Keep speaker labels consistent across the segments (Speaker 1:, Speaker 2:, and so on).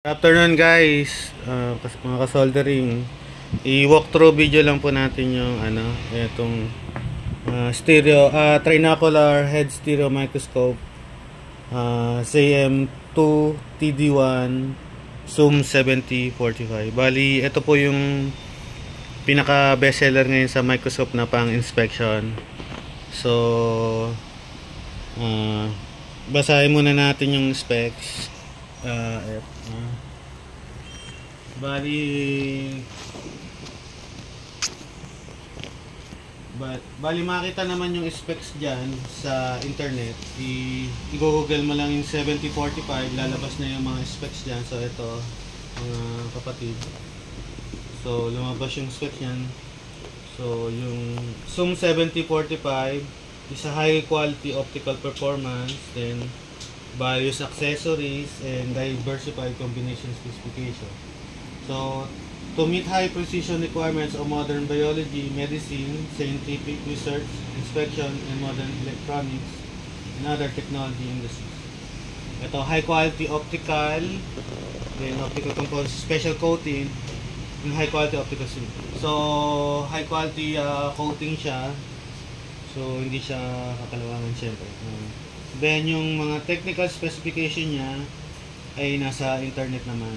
Speaker 1: Afternoon guys, mga ka-soldering, i-walkthrough video lang po natin yung itong stereo, trinocular head stereo microscope, CM2 TD1 Zoom 7045. Bali, ito po yung pinaka bestseller ngayon sa microscope na pang inspection. So, basahin muna natin yung specs. Bali makita naman yung specs dyan sa internet. I-google mo lang yung 7045, lalabas na yung mga specs dyan. So ito, mga kapatid, so lumabas yung specs yan. So yung Zoom 7045 is a high quality optical performance, then various accessories and diversified combination specification. So, to meet high precision requirements of modern biology, medicine, scientific research, inspection, and modern electronics and other technology industries. Ito, high quality optical, then optical components, special coating, and high quality optical seal. So, high quality coating siya. So, hindi siya kakalawangan syempre. Then yung mga technical specification niya ay nasa internet naman.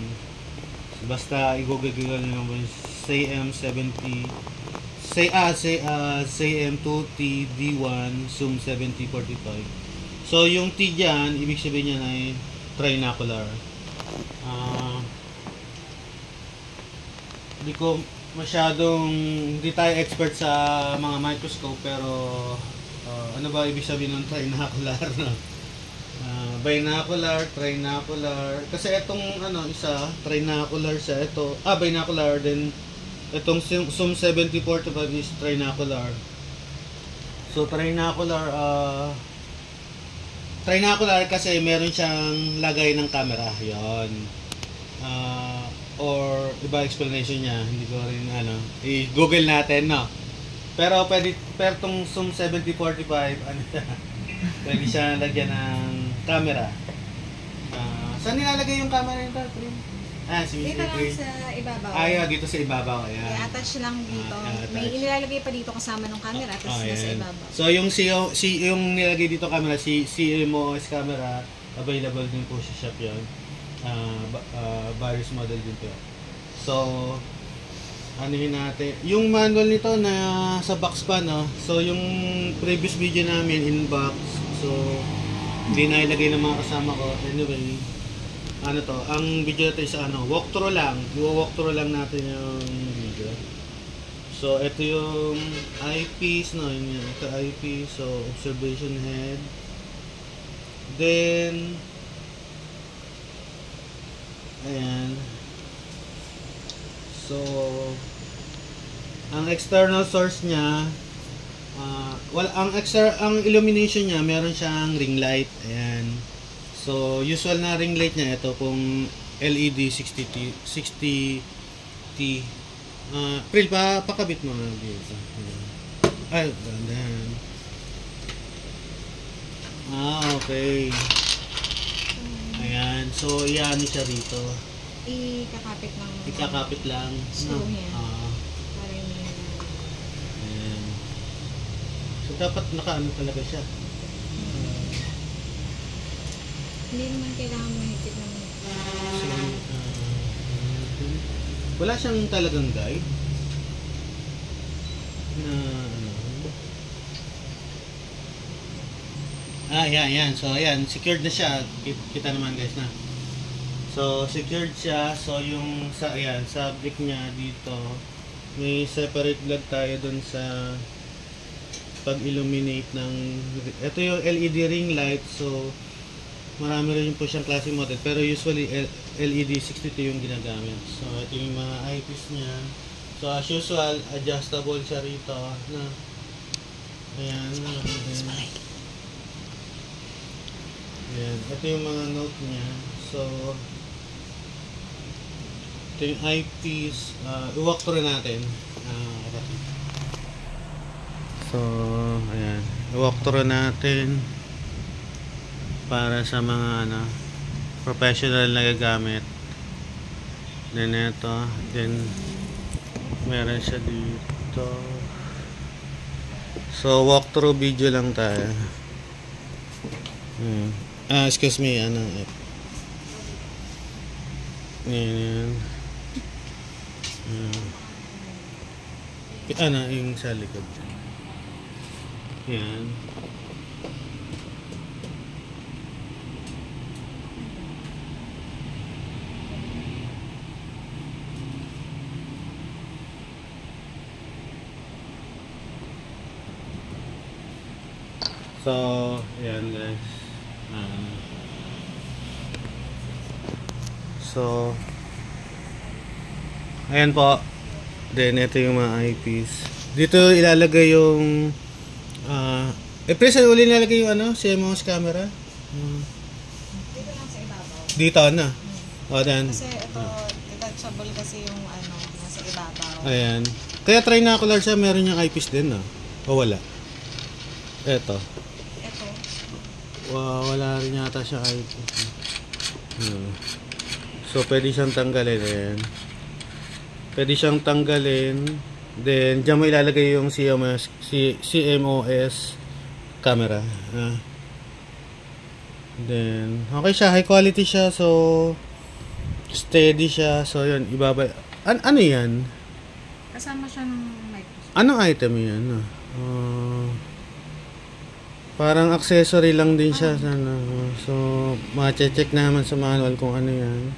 Speaker 1: Basta i-google nyo lang CM70 CM2TD1 Zoom 7045. So yung T dyan, ibig sabihin niya ay trinocular. Hindi tayo expert sa mga microscope, pero ano ba ibig sabihin ng trinocular? Binocular, trinocular. Kasi itong isa, trinocular siya. Ito, binocular, then itong Zoom 7045 is trinocular. So trinocular, trinocular kasi meron siyang lagay ng camera. Yon. Or iba explanation niya, hindi ko rin i-google natin, no. Pero tong Zoom 7045, pwede siya lagyan ng camera. Saan nilalagay yung camera nito?
Speaker 2: Dito lang sa ibabaw.
Speaker 1: Dito sa ibabaw. Ayan.
Speaker 2: I-attach lang dito. May inilalagay pa dito kasama ng camera, tapos nasa ibabaw.
Speaker 1: So yung yung nilagay dito camera, CMOS camera, available din po sa shop yun. Various model din po. So, anuhin natin. Yung manual nito na sa box pa, no? So, yung previous video namin in box. So, hindi na ilagay ng mga kasama ko. Anyway, ang video natin is walkthrough lang. I-walkthrough lang natin yung video. So, ito yung eyepiece, no? Ito eyepiece. So, observation head. Then, ayan. So, ang external source niya, ang illumination niya, meron siyang ring light. Ayan. So, usual na ring light niya, ito pong LED 60T. Pril, pakabit mo nga dito. Ay, ganyan. Okay. Ayan. So, iyan siya rito. Ikakapit lang.
Speaker 2: Screw yan.
Speaker 1: Ayan. So, dapat nakaano talaga siya.
Speaker 2: Hindi naman kailangan mahigpit ng
Speaker 1: wala siyang talagang guide na yan. So, ayan. Secured na siya. Kita naman guys na. So, secured siya. So, yung sa brick niya dito, may separate plug tayo dun sa pag-illuminate ng, ito yung LED ring light. So, marami rin po siyang klase model, pero usually LED 62 yung ginagamit. So, ito yung mga eyepiece niya. So, as usual, adjustable siya rito na. Ayan. Ayan. Ito yung mga note niya. So, ito yung eyepiece. I-walkthrough natin. So, ayan. I-walkthrough natin para sa mga professional na gagamit. Then ito. Then meron siya dito. So walkthrough video lang tayo. Excuse me, ano. Yan. Ano yung sa likod. Yan. So, ayan guys. So, ayan po. Then, ito yung mga eyepiece. Dito ilalagay yung press uli nilalagay yung ano, CMOS camera.
Speaker 2: Dito lang sa ibabaw.
Speaker 1: Dito na. O, then.
Speaker 2: Kasi ito, detachable kasi yung ano, nasa ibabaw.
Speaker 1: Ayan. Kaya trinacular siya, meron yung eyepiece din, no? O wala? Ito. Wala rin yata siya eyepiece. So, pwede siyang tanggalin. Ayan. Pwede siyang tanggalin. Then, dyan mo ilalagay yung CMOS camera. Then, okay siya. High quality siya. So, steady siya. So, yun. Ibaba. Ano yan?
Speaker 2: Kasama siya ng microphone.
Speaker 1: Anong item yan? Parang accessory lang din siya. Sana. So, ma-check naman sa manual kung ano yan.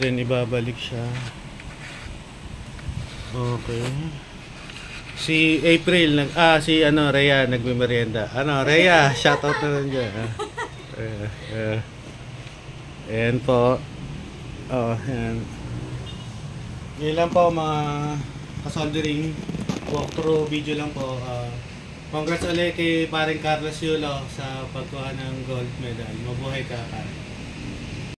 Speaker 1: Then, ibabalik siya. Okay. Si April, si Rhea, nagme-merienda. Rhea, shoutout na lang dyan. Ayan po. Ayan. Yun lang po, mga kasoldering. Walkthrough video lang po. Congrats ulit kay paring Carlos Yulo sa pagkuha ng gold medal. Mabuhay ka, pare.